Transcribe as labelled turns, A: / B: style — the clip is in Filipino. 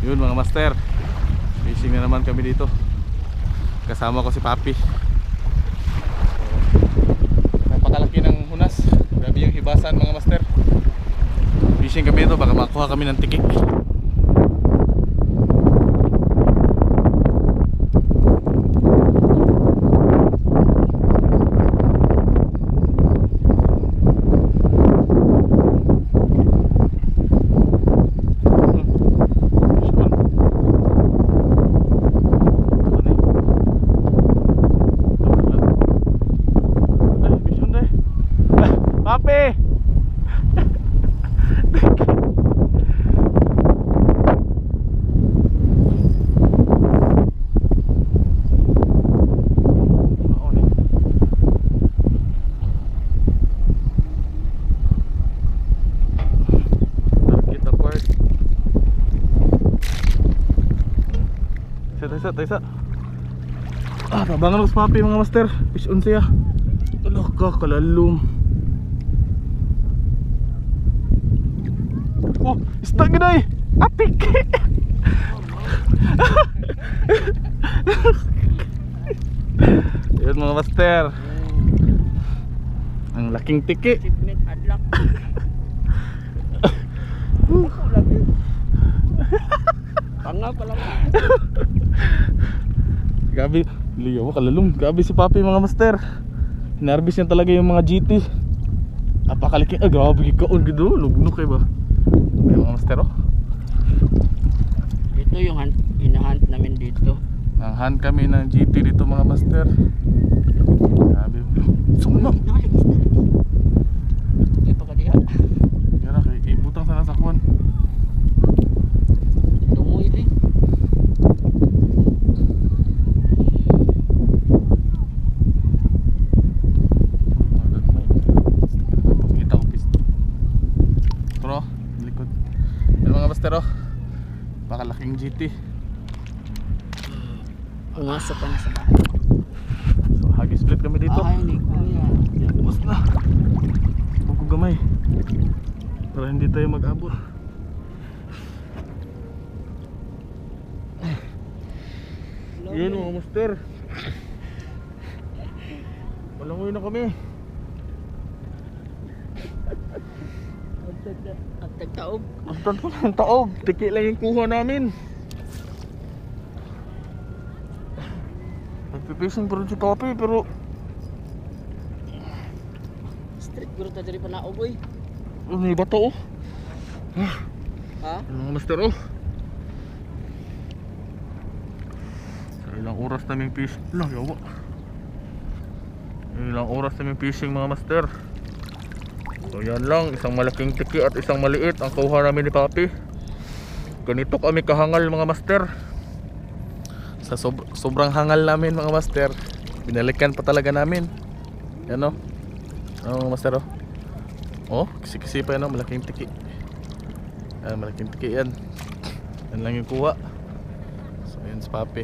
A: Yun mga master, fishing na naman kami dito. Kasama ko si Papi. Napakalaki ng hunas. Grabe yung hibasan mga master. Fishing kami dito, baka makuha kami ng tiki. Papi! Isa. Tabangan ko sa Papi mga master. Fish on siya. Alah ka, kalalum. Oh, isda gede. Atik. Yun mga master. Ang laking tiki.
B: Tanga pala.
A: Gabi, liyaw kalalum. Gabi si Papi mga master. Hinarbis niya talaga yung mga GT. Apakaliking, gabi kaon gitu. Lugno kay ba? Yung mga master oh.
B: Ito yung hinahunt namin dito.
A: Nang-hunt kami ng GT dito mga master. Gabi. Sumno.
B: Hindi pa kadiha.
A: Kaya kay ibutang sana sa kwan.
B: Lumoy din.
A: Pero pakalaking GT.
B: Pumasok ka na sa bahay.
A: So hagi split kami dito.
B: Ay, ni kuya.
A: Bus na. Buko gamay. Para hindi tayo mag-abot. Yun mga master. Walangoy na kami.
B: At tagtaob.
A: Magtan ko ng taob. Tiki lang yung kuha namin. Nagpipishing pero si Papi pero
B: Street guru ta diri pa naob oy.
A: may bato oh.
B: Ha?
A: Mga master oh. Sa ilang oras namin fishing. Lang yawa. Ilang oras namin fishing mga master. So yan lang, isang malaking tiki at isang maliit ang kuha namin ni Papi. Ganito kami kahangal mga master. Sa sobrang hangal namin mga master, binalikan pa talaga namin. Yan o. Ano mga master o. Oh, kisi-kisi pa yan o, malaking tiki. Malaking tiki yan. Yan lang yung kuha. So yan si Papi.